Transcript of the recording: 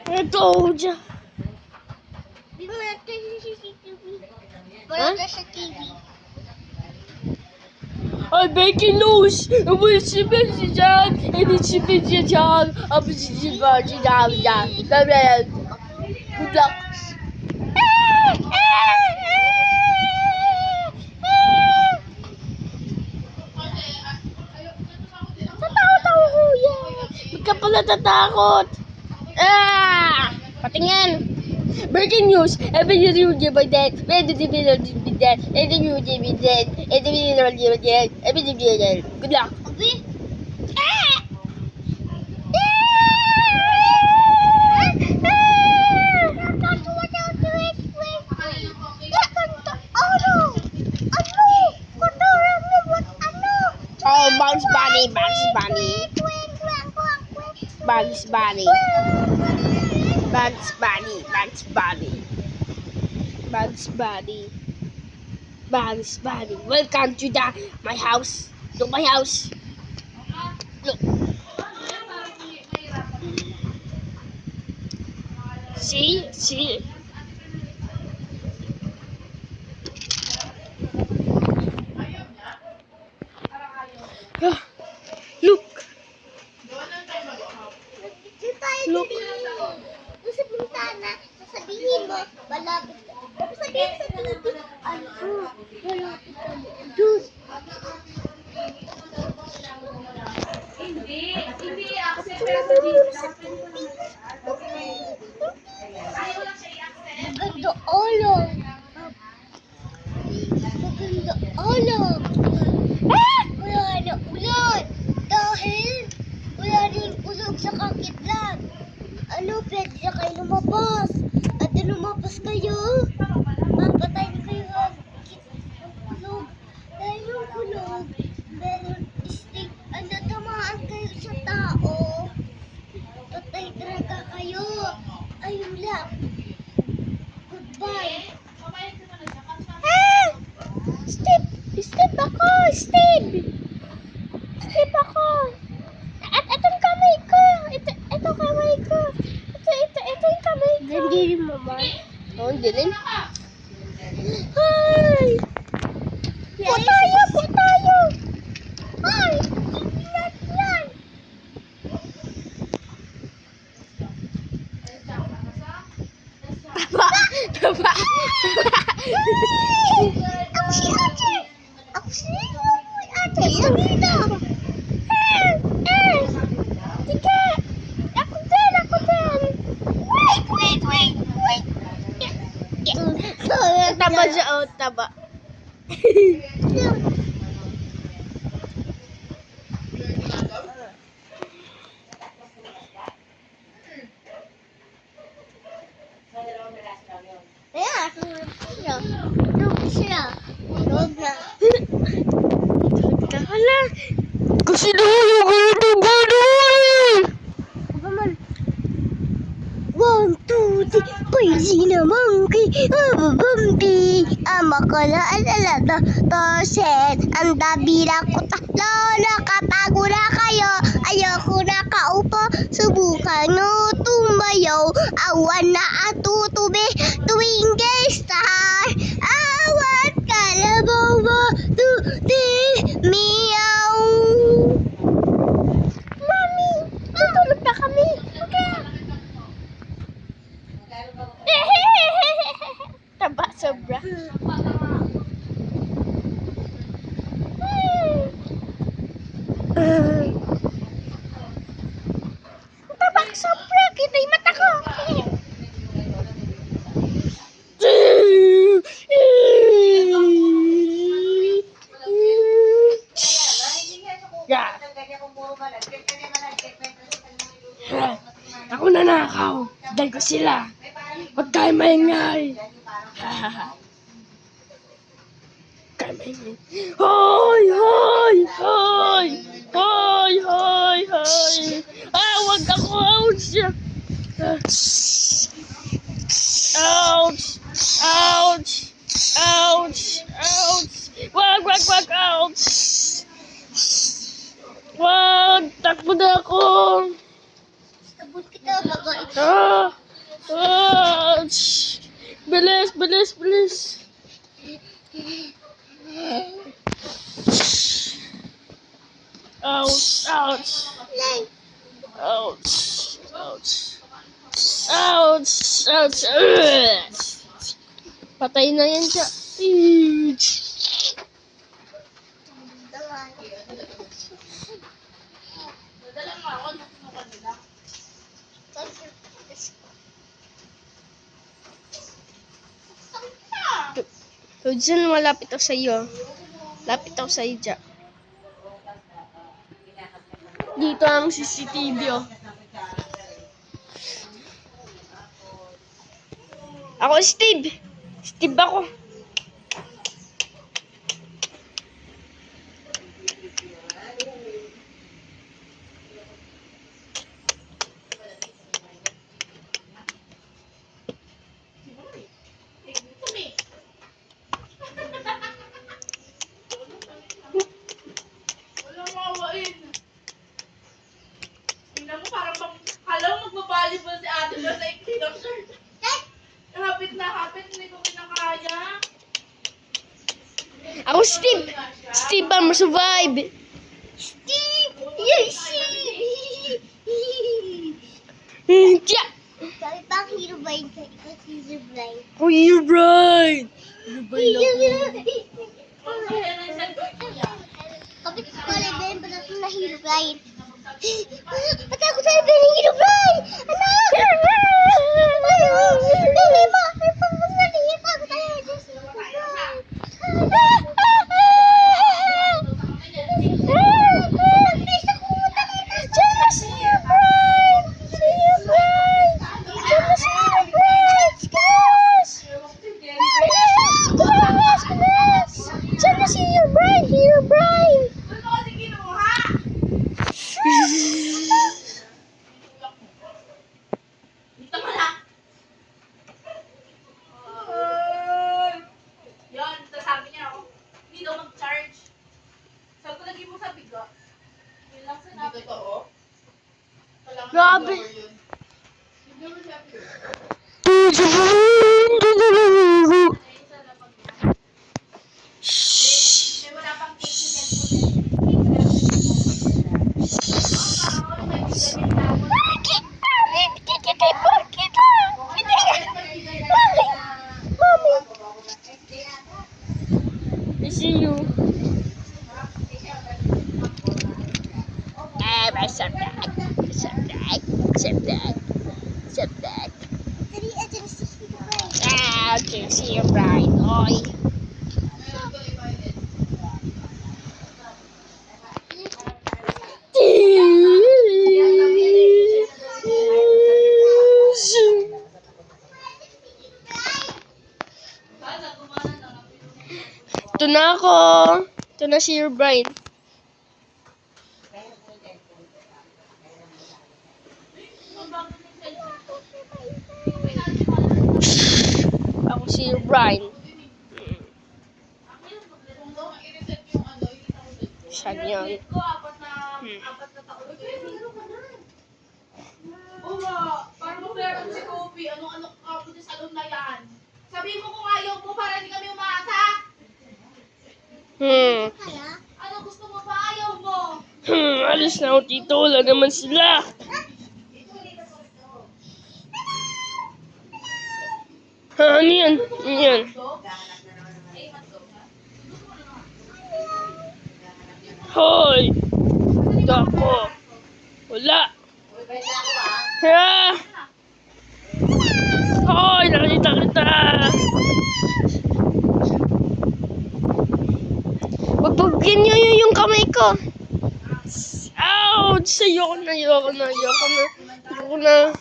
Ito, dyan. Wala tayo sa CCTV. Wala tayo sa TV. Ay, breaking news! Umusipin si John, inisipin si John, abisipin si John. Good luck. Tatakot ako, kuya. Ba't ka pala tatakot? Patingin. Breaking news! Every year you by that. Good luck. Abi? Oh, Bugs Bunny, Bugs Bunny. Bugs Bunny. Bugs Bunny, Bugs Bunny. Bugs Bunny. Bugs Bunny. Welcome to my house. To my house. Look. See? Ah, look. Look. Doon sa bintana, sasabihin mo, malapit ka. Tapos sabihin sa TV, ano, malapit ka. Doon. Hindi accept pero sa Jesus. Ayaw lang siya i-accept. Maganda olong. Maganda olong. Wala na ulan. Dahil wala rin ulog sa kakidlat. Ano, pwede na kayo lumabas. At lumabas kayo, mapatay na kayo ang ulog. Dahil yung ulog, meron stick, tamaan kayo sa tao. Patay talaga kayo. Ayun lang. Goodbye. Step ako! Step ako! At itong kamay ko! Ito kamay ko! Ito yung kamay ko! Nandirin mo ba? Oh, hindi rin. Hi! Po tayo! Ay! Ilat yan! Taba! Ako si ate! Ako si ate! Yan dito! Tika! Ako din! Wait! Taba siya, oh, taba. Loob na. Hala! Kasi nahulog ang gano'n! One, two, three, crazy na monkey, bumpy. Ang makala alalada, toset. Ang dabila ko talo, nakatago na kayo. Ayoko na kaupo, subukan nyo tumayaw. Awan na ang tutubi, tuwing star. Awat kalabaw mo, meow. Mami! Tutulog na kami! Okay. Taba sobra. Taba sobra. Kita yung mata ko. Yeah. Ako nanakaw. Dahil ko sila. Huwag kayo maingay. Kayo maingay. Hoy! Huwag ako. Ouch! Wag! Ouch! Wag! Takbo na ako! Tapos kita babait. Ah! Ouch! Bilis, bilis, bilis. Ouch, ouch. Lay. Ouch. Ouch. Ouch. Ouch. Ugh. Patay na yan siya. Ouch. Nadala mo ako, nung kanila. So, dyan malapit ako sa iyo. Lapit ako sa iyo dyan. Dito ang CCTV, oh. Ako, Steve. Steve ako. Walang mawain. Tingnan mo, parang alam mo, magbabalibol si ate ba sa ikilang shirt. Hapit na hapit, hindi ko pinakaya. Ako, Steve. Steve, I'm survive. Steve! Yes, Steve! Tiya! Sabi pa ang hero brain ka, ikaw si hero brain. Oh, you're right. Kung kaya na yung cellphone ko yan. Kapit ko lang ba yung balat na hero brain? Pati ako tayo ba yung hero brain? Anak! Hindi mo! Ay, pagmamaliit ako tayo. Diyos ko ba? Please, ako pumunta na. Diyan na si hero brain! Si hero brain! Diyan na si hero brain! Guys! Diyan na si hero brain! Hero brain! Doon ko kasi kinuha. Dito mo na. Yan, sasabi niya ako. Hindi daw mag-charge. Sabi ko, lagi mo sa biga. Yun lang sinabi. Hindi totoo? Grabe. May wala pang case ni cellphone. I see you. Subject. Dali, ayan si hero brain. Okay, see you right. Oy. Ito na ako. Ito na si your brain. Ako si your brain. Saan yan? Ko, apat na taon. Oo nga, parang mag-meron si Kobe. Ano kapot sa salon na yan. Sabihin mo kung ayaw mo para hindi kami umaasa. Kaya? Ano gusto mo ba? Ayaw mo. Alis na ako dito. Wala naman sila. Ano yan? Ano yan? Hoy! Ito ako. Wala. Ha? Hoy! Nakita kita! Pagbugin niyo yung kamay ko. Ouch! Ayoko na.